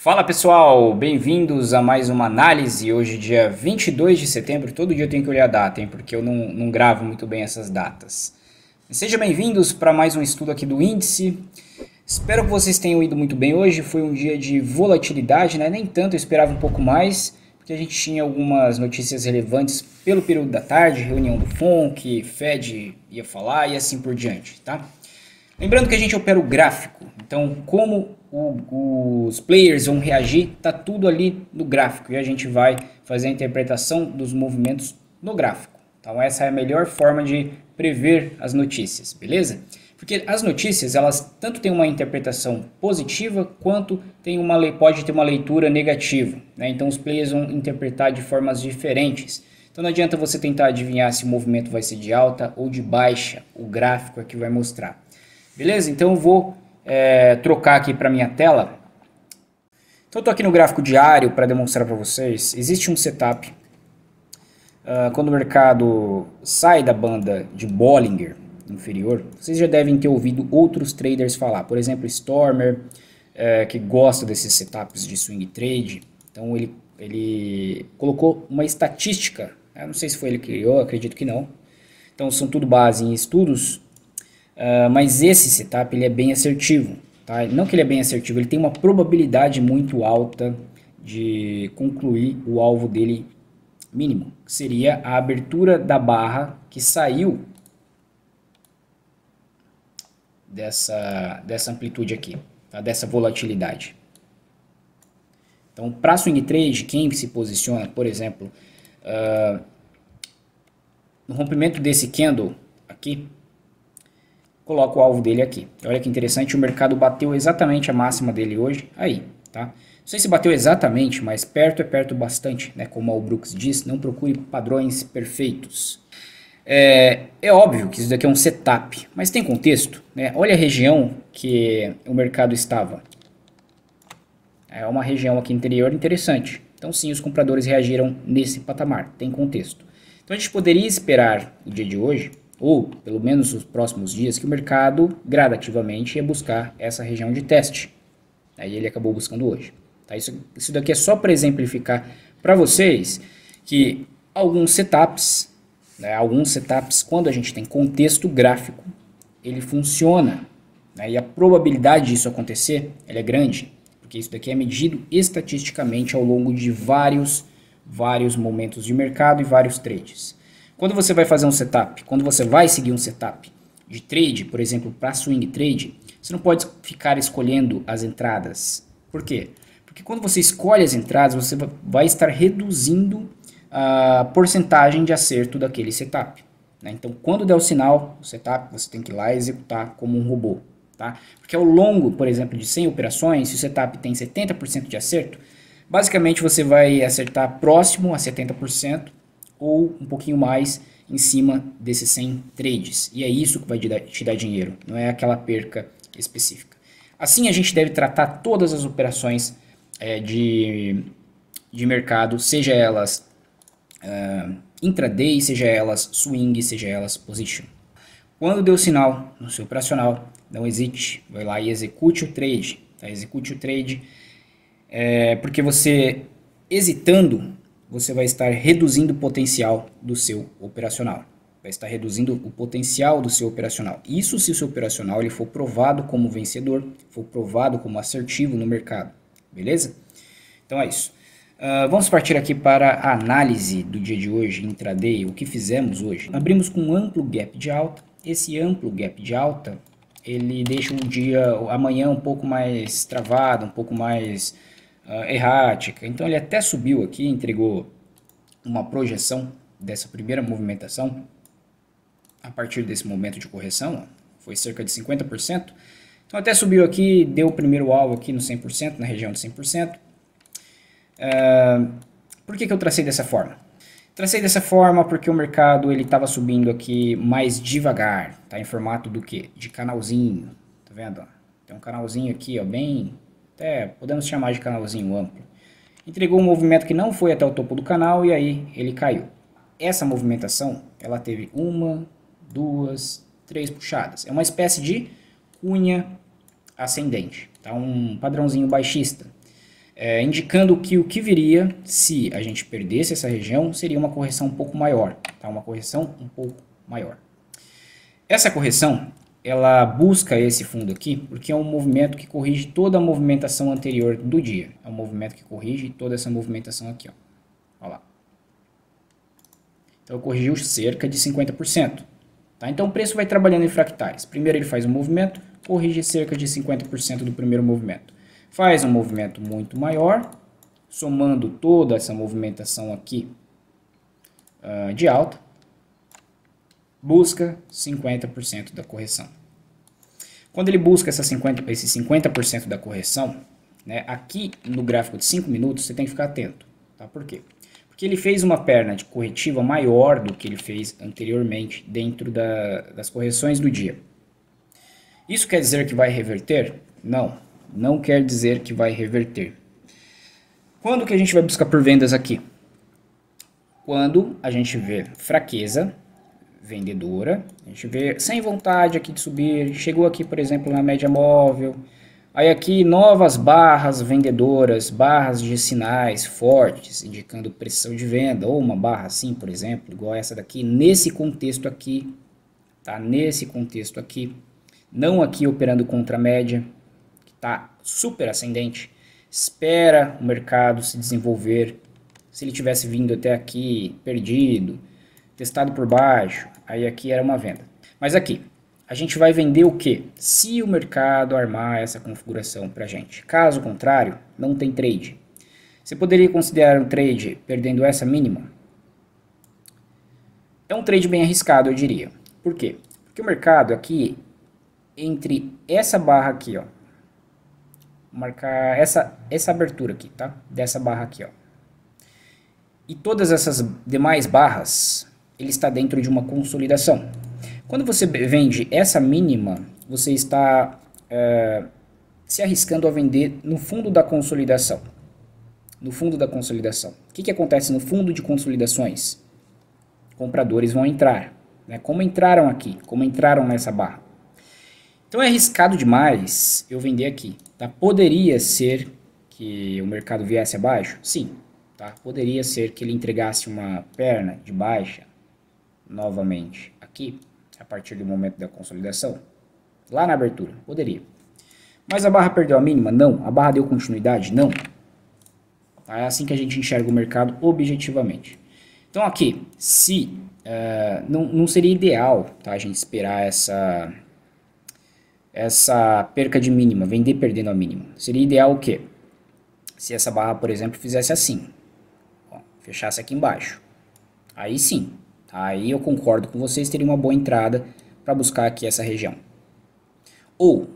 Fala pessoal, bem-vindos a mais uma análise. Hoje, dia 22 de setembro. Todo dia eu tenho que olhar a data, hein, porque eu não gravo muito bem essas datas. Sejam bem-vindos para mais um estudo aqui do índice. Espero que vocês tenham ido muito bem hoje. Foi um dia de volatilidade, né? Nem tanto, eu esperava um pouco mais, porque a gente tinha algumas notícias relevantes pelo período da tarde, reunião do FONC, Fed ia falar e assim por diante, tá? Lembrando que a gente opera o gráfico, então como os players vão reagir, tá tudo ali no gráfico e a gente vai fazer a interpretação dos movimentos no gráfico. Então essa é a melhor forma de prever as notícias, beleza? Porque as notícias, elas tanto têm uma interpretação positiva, quanto pode ter uma leitura negativa, né? Então os players vão interpretar de formas diferentes. Então não adianta você tentar adivinhar se o movimento vai ser de alta ou de baixa, o gráfico é que vai mostrar. Beleza? Então eu vou trocar aqui para minha tela. Então eu estou aqui no gráfico diário para demonstrar para vocês. Existe um setup. Quando o mercado sai da banda de Bollinger inferior, vocês já devem ter ouvido outros traders falar. Por exemplo, Stormer, que gosta desses setups de swing trade. Então ele colocou uma estatística. Eu não sei se foi ele que criou, acredito que não. Então são tudo base em estudos. Mas esse setup ele é bem assertivo, tá? Não que ele é bem assertivo, ele tem uma probabilidade muito alta de concluir o alvo dele mínimo, que seria a abertura da barra que saiu dessa amplitude aqui, tá? Dessa volatilidade. Então, para swing trade, quem se posiciona, por exemplo, no rompimento desse candle aqui, coloca o alvo dele aqui. Olha que interessante, o mercado bateu exatamente a máxima dele hoje, aí, tá? Não sei se bateu exatamente, mas perto é perto bastante, né? Como o Brooks diz, não procure padrões perfeitos. É óbvio que isso daqui é um setup, mas tem contexto, né? Olha a região que o mercado estava. É uma região aqui interior interessante. Então sim, os compradores reagiram nesse patamar, tem contexto. Então a gente poderia esperar no dia de hoje, ou pelo menos nos próximos dias, que o mercado gradativamente ia buscar essa região de teste. Aí ele acabou buscando hoje. Tá? Isso daqui é só para exemplificar para vocês que alguns setups, quando a gente tem contexto gráfico, ele funciona. Né? E a probabilidade disso acontecer ela é grande, porque isso daqui é medido estatisticamente ao longo de vários momentos de mercado e vários trades. Quando você vai fazer um setup, quando você vai seguir um setup de trade, por exemplo, para swing trade, você não pode ficar escolhendo as entradas. Por quê? Porque quando você escolhe as entradas, você vai estar reduzindo a porcentagem de acerto daquele setup. Né? Então, quando der o sinal, o setup, você tem que ir lá e executar como um robô. Tá? Porque ao longo, por exemplo, de 100 operações, se o setup tem 70% de acerto, basicamente você vai acertar próximo a 70%, ou um pouquinho mais em cima desses 100 trades. E é isso que vai te dar dinheiro, não é aquela perca específica. Assim a gente deve tratar todas as operações de mercado, seja elas intraday, seja elas swing, seja elas position. Quando deu sinal no seu operacional, não hesite, vai lá e execute o trade. Tá? Execute o trade, porque você hesitando, você vai estar reduzindo o potencial do seu operacional. Vai estar reduzindo o potencial do seu operacional. Isso se o seu operacional ele for provado como vencedor, for provado como assertivo no mercado. Beleza? Então é isso. Vamos partir aqui para a análise do dia de hoje, intraday, o que fizemos hoje. Abrimos com um amplo gap de alta. Esse amplo gap de alta, ele deixa o dia, amanhã um pouco mais travado, um pouco mais errática. Então ele até subiu aqui, entregou uma projeção dessa primeira movimentação a partir desse momento de correção, foi cerca de 50%. Então até subiu aqui, deu o primeiro alvo aqui no 100%, na região de 100%. Por que eu tracei dessa forma? Tracei dessa forma porque o mercado ele estava subindo aqui mais devagar, tá em formato do que? De canalzinho, tá vendo? Tem um canalzinho aqui, ó, bem, até podemos chamar de canalzinho amplo. Entregou um movimento que não foi até o topo do canal e aí ele caiu. Essa movimentação, ela teve 1, 2, 3 puxadas. É uma espécie de cunha ascendente, tá? Um padrãozinho baixista. indicando que o que viria se a gente perdesse essa região seria uma correção um pouco maior, tá? Uma correção um pouco maior. Essa correção, ela busca esse fundo aqui porque é um movimento que corrige toda a movimentação anterior do dia. É um movimento que corrige toda essa movimentação aqui, ó. Olha lá. Então, corrigiu cerca de 50%. Tá? Então, o preço vai trabalhando em fractais. Primeiro ele faz um movimento, corrige cerca de 50% do primeiro movimento. Faz um movimento muito maior, somando toda essa movimentação aqui de alta, busca 50% da correção. Quando ele busca esse 50% da correção, né, aqui no gráfico de 5 minutos, você tem que ficar atento. Tá? Por quê? Porque ele fez uma perna de corretiva maior do que ele fez anteriormente dentro das correções do dia. Isso quer dizer que vai reverter? Não, não quer dizer que vai reverter. Quando que a gente vai buscar por vendas aqui? Quando a gente vê fraqueza vendedora, a gente vê sem vontade aqui de subir, chegou aqui, por exemplo, na média móvel, aí aqui novas barras vendedoras, barras de sinais fortes, indicando pressão de venda, ou uma barra assim, por exemplo, igual essa daqui, nesse contexto aqui, tá? Nesse contexto aqui, não aqui operando contra a média, que está super ascendente, espera o mercado se desenvolver, se ele tivesse vindo até aqui, perdido, testado por baixo, aí aqui era uma venda. Mas aqui, a gente vai vender o quê? Se o mercado armar essa configuração para a gente. Caso contrário, não tem trade. Você poderia considerar um trade perdendo essa mínima? É um trade bem arriscado, eu diria. Por quê? Porque o mercado aqui, entre essa barra aqui, ó, marcar essa abertura aqui, tá? Dessa barra aqui, ó. E todas essas demais barras, ele está dentro de uma consolidação. Quando você vende essa mínima, você está se arriscando a vender no fundo da consolidação. No fundo da consolidação. O que acontece no fundo de consolidações? Compradores vão entrar, né? Como entraram aqui, como entraram nessa barra. Então é arriscado demais eu vender aqui. Tá? Poderia ser que o mercado viesse abaixo? Sim. Tá? Poderia ser que ele entregasse uma perna de baixa novamente aqui, a partir do momento da consolidação, lá na abertura, poderia. Mas a barra perdeu a mínima? Não. A barra deu continuidade? Não. É assim que a gente enxerga o mercado objetivamente. Então aqui, se não seria ideal, tá, a gente esperar essa perca de mínima, vender perdendo a mínima. Seria ideal o quê? Se essa barra, por exemplo, fizesse assim, ó, fechasse aqui embaixo. Aí sim, aí eu concordo com vocês, teria uma boa entrada para buscar aqui essa região. Ou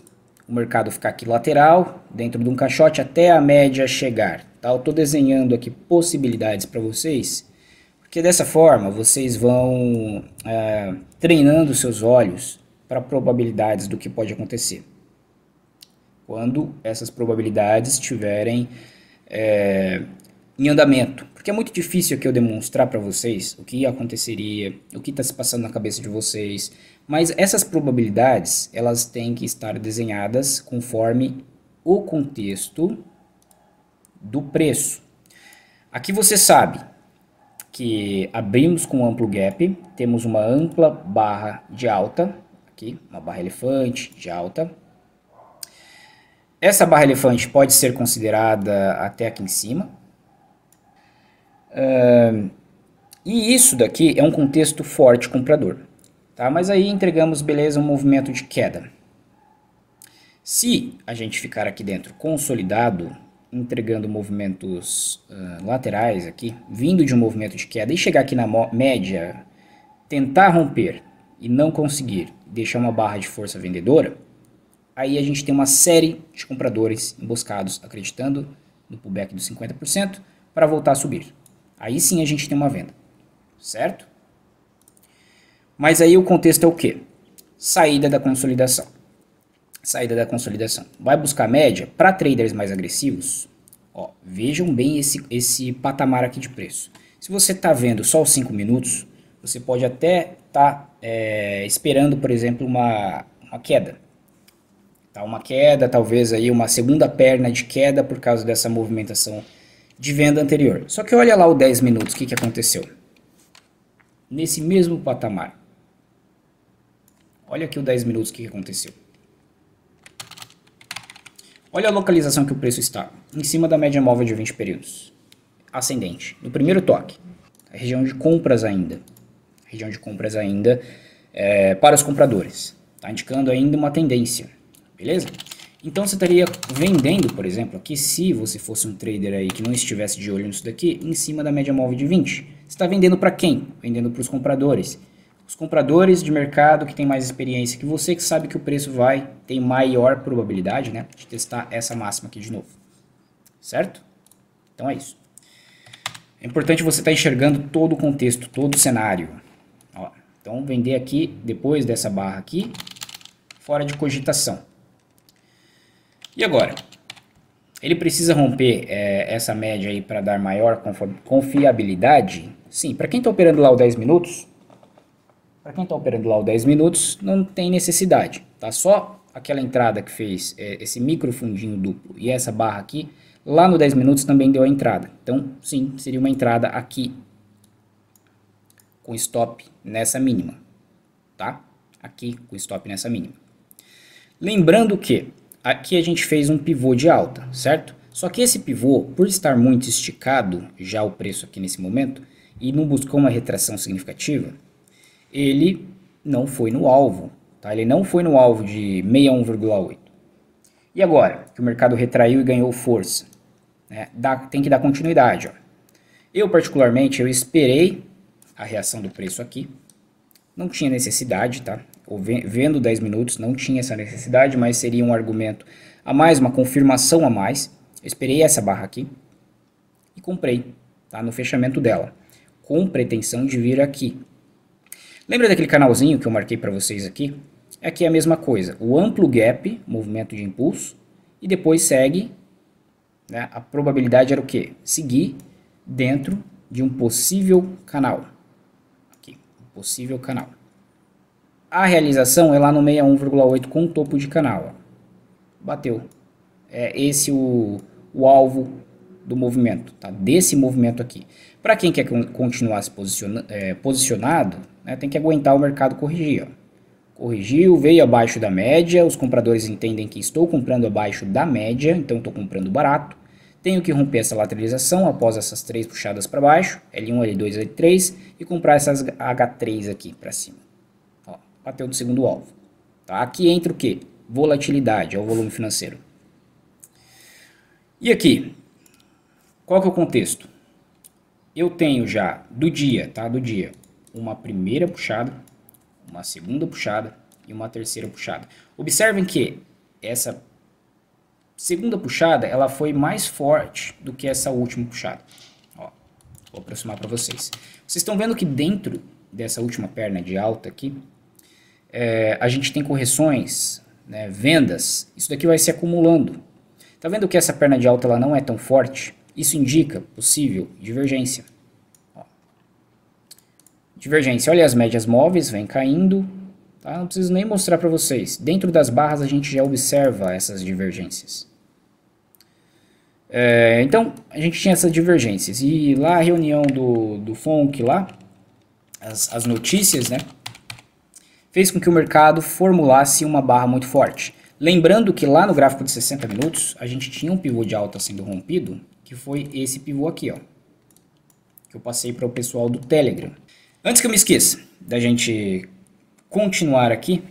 o mercado ficar aqui lateral, dentro de um caixote até a média chegar. Tá? Eu estou desenhando aqui possibilidades para vocês, porque dessa forma vocês vão treinando seus olhos para probabilidades do que pode acontecer. Quando essas probabilidades estiverem em andamento. Porque é muito difícil aqui eu demonstrar para vocês o que aconteceria, o que está se passando na cabeça de vocês. Mas essas probabilidades, elas têm que estar desenhadas conforme o contexto do preço. Aqui você sabe que abrimos com amplo gap, temos uma ampla barra de alta, aqui, uma barra elefante de alta. Essa barra elefante pode ser considerada até aqui em cima. E isso daqui é um contexto forte comprador. Tá? Mas aí entregamos, beleza, um movimento de queda. Se a gente ficar aqui dentro consolidado, entregando movimentos laterais aqui, vindo de um movimento de queda e chegar aqui na média, tentar romper e não conseguir, deixar uma barra de força vendedora, aí a gente tem uma série de compradores emboscados acreditando no pullback dos 50% para voltar a subir. Aí sim a gente tem uma venda, certo? Mas aí o contexto é o quê? Saída da consolidação. Saída da consolidação. Vai buscar média para traders mais agressivos? Ó, vejam bem esse patamar aqui de preço. Se você está vendo só os 5 minutos, você pode até estar esperando, por exemplo, uma queda. Tá, uma queda, talvez aí uma segunda perna de queda por causa dessa movimentação de venda anterior. Só que olha lá o 10 minutos, o que aconteceu? Nesse mesmo patamar. Olha aqui o 10 minutos, o que aconteceu? Olha a localização que o preço está. Em cima da média móvel de 20 períodos. Ascendente. No primeiro toque. A região de compras ainda. Região de compras ainda para os compradores. Está indicando ainda uma tendência. Beleza? Então você estaria vendendo, por exemplo, aqui, se você fosse um trader aí que não estivesse de olho nisso daqui, em cima da média móvel de 20. Você está vendendo para quem? Vendendo para os compradores. Os compradores de mercado que tem mais experiência que você, que sabe que o preço tem maior probabilidade, né, de testar essa máxima aqui de novo. Certo? Então é isso. É importante você estar enxergando todo o contexto, todo o cenário. Ó, então vender aqui, depois dessa barra aqui, fora de cogitação. E agora? Ele precisa romper essa média aí para dar maior confiabilidade? Sim, para quem está operando lá o 10 minutos, não tem necessidade, tá? Só aquela entrada que fez esse micro fundinho duplo e essa barra aqui, lá no 10 minutos também deu a entrada. Então, sim, seria uma entrada aqui com stop nessa mínima, tá? Aqui com stop nessa mínima. Lembrando que aqui a gente fez um pivô de alta, certo? Só que esse pivô, por estar muito esticado, já o preço aqui nesse momento, e não buscou uma retração significativa, ele não foi no alvo, tá? Ele não foi no alvo de 61,8. E agora, que o mercado retraiu e ganhou força, né? Tem que dar continuidade, ó. Eu, particularmente, eu esperei a reação do preço aqui. Não tinha necessidade, tá? Vendo 10 minutos, não tinha essa necessidade, mas seria um argumento a mais, uma confirmação a mais. Eu esperei essa barra aqui e comprei, tá? No fechamento dela, com pretensão de vir aqui. Lembra daquele canalzinho que eu marquei para vocês aqui? Aqui é a mesma coisa, o amplo gap, movimento de impulso, e depois segue, né? A probabilidade era o quê? Seguir dentro de um possível canal. Aqui, um possível canal. A realização é lá no 61,8 com topo de canal. Ó. Bateu. É esse o alvo do movimento, tá? Desse movimento aqui. Para quem quer continuar se posicionado, né, tem que aguentar o mercado corrigir. Ó. Corrigiu, veio abaixo da média, os compradores entendem que estou comprando abaixo da média, então estou comprando barato. Tenho que romper essa lateralização após essas 3 puxadas para baixo, L1, L2, L3, e comprar essas H3 aqui para cima. Ó, bateu no segundo alvo. Tá? Aqui entra o que? Volatilidade, é o volume financeiro. E aqui, qual que é o contexto? Eu tenho já do dia, tá? Do dia, uma primeira puxada, uma segunda puxada e uma terceira puxada. Observem que essa segunda puxada, ela foi mais forte do que essa última puxada. Ó, vou aproximar para vocês. Vocês estão vendo que dentro dessa última perna de alta aqui, a gente tem correções, né, vendas. Isso daqui vai se acumulando. Tá vendo que essa perna de alta ela não é tão forte? Isso indica possível divergência. Ó. Divergência. Olha as médias móveis, vem caindo. Tá? Não preciso nem mostrar para vocês. Dentro das barras a gente já observa essas divergências. Então, a gente tinha essas divergências. E lá a reunião do FONC, lá, as notícias, né, fez com que o mercado formulasse uma barra muito forte. Lembrando que lá no gráfico de 60 minutos, a gente tinha um pivô de alta sendo rompido, que foi esse pivô aqui, ó, que eu passei para o pessoal do Telegram. Antes que eu me esqueça da gente continuar aqui,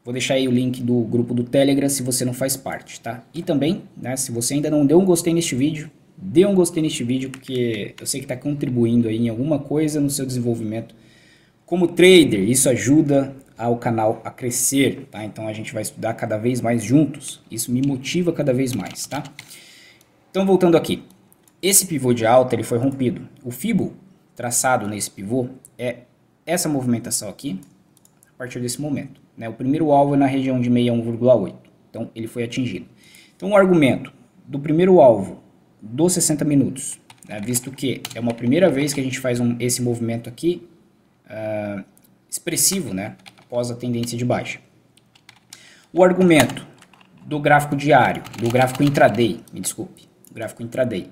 vou deixar aí o link do grupo do Telegram se você não faz parte, tá? E também, né, se você ainda não deu um gostei neste vídeo, dê um gostei neste vídeo, porque eu sei que está contribuindo aí em alguma coisa no seu desenvolvimento como trader. Isso ajuda ao canal a crescer, tá? Então a gente vai estudar cada vez mais juntos. Isso me motiva cada vez mais, tá? Então voltando aqui, esse pivô de alta ele foi rompido. O Fibo traçado nesse pivô é essa movimentação aqui, a partir desse momento, né? O primeiro alvo é na região de 61,8, então ele foi atingido. Então o argumento do primeiro alvo dos 60 minutos, né? Visto que é uma primeira vez que a gente faz esse movimento aqui, expressivo, né? Após a tendência de baixa. O argumento do gráfico diário, do gráfico intraday, me desculpe, gráfico intraday,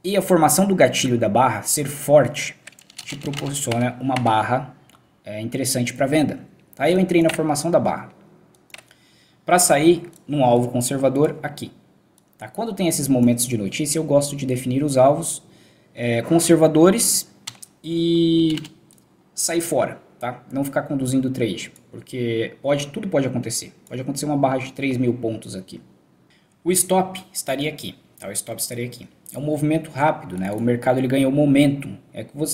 e a formação do gatilho da barra ser forte, te proporciona uma barra interessante para venda. Aí eu entrei na formação da barra. Para sair num alvo conservador aqui. Tá? Quando tem esses momentos de notícia, eu gosto de definir os alvos conservadores e sair fora. Tá? Não ficar conduzindo o trade, porque tudo pode acontecer. Pode acontecer uma barra de 3.000 pontos aqui. O stop estaria aqui. Tá? O stop estaria aqui. É um movimento rápido, né? O mercado ele ganhou momentum.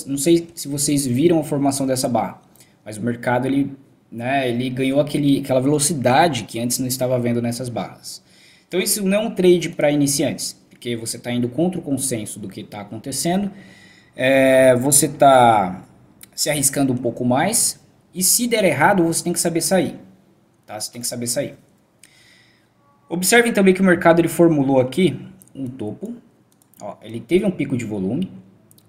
Não sei se vocês viram a formação dessa barra, mas o mercado ele ganhou aquela velocidade que antes não estava vendo nessas barras. Então isso não é um trade para iniciantes, porque você está indo contra o consenso do que está acontecendo, você está se arriscando um pouco mais, e se der errado você tem que saber sair. Tá? Você tem que saber sair. Observem também que o mercado ele formulou aqui um topo. Ó, ele teve um pico de volume,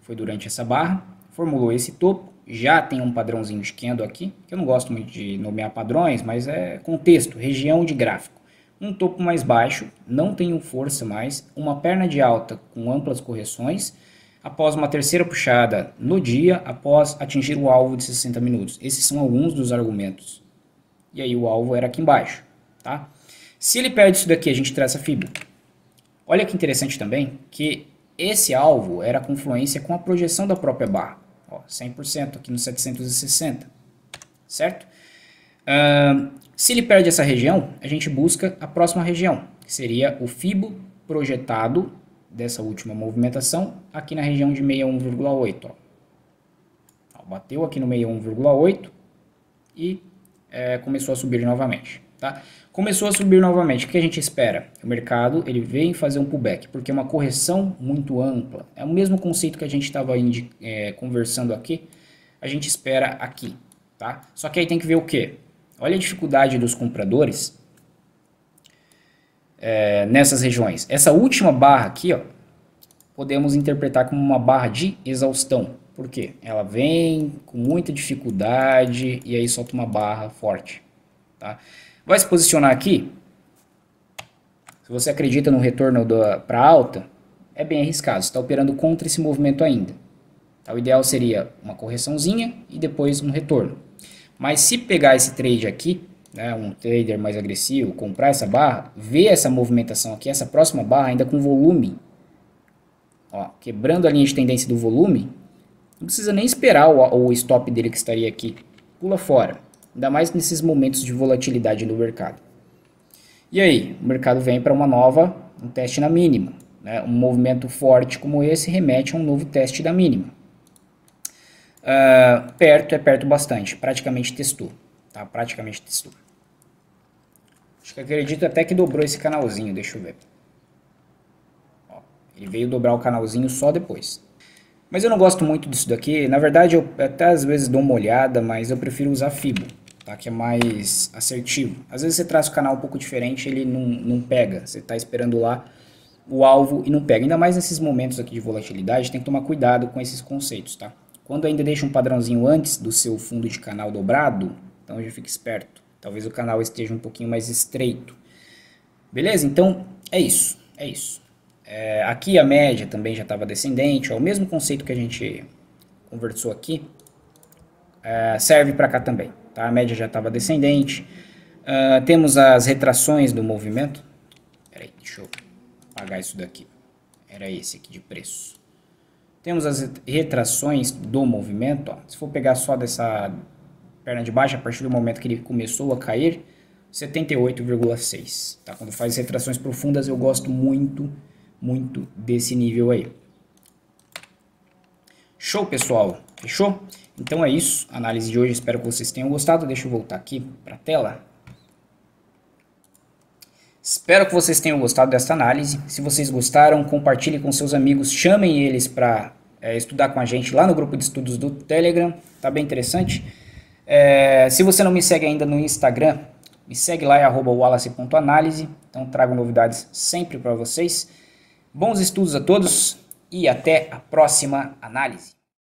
foi durante essa barra, formulou esse topo, já tem um padrãozinho de candle aqui, que eu não gosto muito de nomear padrões, mas é contexto, região de gráfico. Um topo mais baixo, não tem força mais, uma perna de alta com amplas correções, após uma terceira puxada no dia, após atingir o alvo de 60 minutos. Esses são alguns dos argumentos. E aí o alvo era aqui embaixo, tá? Se ele perde isso daqui, a gente traça a fibra. Olha que interessante também, que esse alvo era a confluência com a projeção da própria barra. Ó, 100% aqui no 760, certo? Se ele perde essa região, a gente busca a próxima região, que seria o Fibo projetado dessa última movimentação aqui na região de 61,8. Bateu aqui no 61,8 e começou a subir novamente. Tá? Começou a subir novamente. O que a gente espera? O mercado ele vem fazer um pullback, porque é uma correção muito ampla. É o mesmo conceito que a gente estava conversando aqui. A gente espera aqui. Tá? Só que aí tem que ver o quê? Olha a dificuldade dos compradores nessas regiões. Essa última barra aqui, ó, podemos interpretar como uma barra de exaustão. Por quê? Ela vem com muita dificuldade e aí solta uma barra forte. Tá? Vai se posicionar aqui. Se você acredita no retorno para alta, é bem arriscado. Você está operando contra esse movimento ainda. Tá? O ideal seria uma correçãozinha e depois um retorno. Mas se pegar esse trade aqui, né, um trader mais agressivo, comprar essa barra, ver essa movimentação aqui, essa próxima barra ainda com volume, ó, quebrando a linha de tendência do volume, não precisa nem esperar o stop dele que estaria aqui. Pula fora. Ainda mais nesses momentos de volatilidade no mercado. E aí, o mercado vem para um teste na mínima. Né? Um movimento forte como esse remete a um novo teste da mínima. Perto bastante. Praticamente testou. Tá? Praticamente testou. Acho que acredito até que dobrou esse canalzinho. Deixa eu ver. Ó, ele veio dobrar o canalzinho só depois. Mas eu não gosto muito disso daqui. Na verdade, eu até às vezes dou uma olhada, mas eu prefiro usar Fibo. Tá, que é mais assertivo. Às vezes você traz o canal um pouco diferente, ele não pega. Você está esperando lá o alvo e não pega. Ainda mais nesses momentos aqui de volatilidade, tem que tomar cuidado com esses conceitos, tá? Quando ainda deixa um padrãozinho antes do seu fundo de canal dobrado, então já fica esperto. Talvez o canal esteja um pouquinho mais estreito. Beleza? Então é isso. É isso. Aqui a média também já estava descendente. Ó, o mesmo conceito que a gente conversou aqui serve para cá também. Tá? A média já estava descendente. Temos as retrações do movimento. Peraí, deixa eu apagar isso daqui. Era esse aqui de preço. Temos as retrações do movimento. Ó. Se for pegar só dessa perna de baixo, a partir do momento que ele começou a cair, 78,6. Tá? Quando faz retrações profundas, eu gosto muito desse nível aí. Show, pessoal? Fechou? Então é isso, a análise de hoje, espero que vocês tenham gostado. Deixa eu voltar aqui para a tela. Espero que vocês tenham gostado desta análise. Se vocês gostaram, compartilhem com seus amigos, chamem eles para estudar com a gente lá no grupo de estudos do Telegram, tá bem interessante. Se você não me segue ainda no Instagram, me segue lá, é @wallace.análise, então trago novidades sempre para vocês. Bons estudos a todos e até a próxima análise.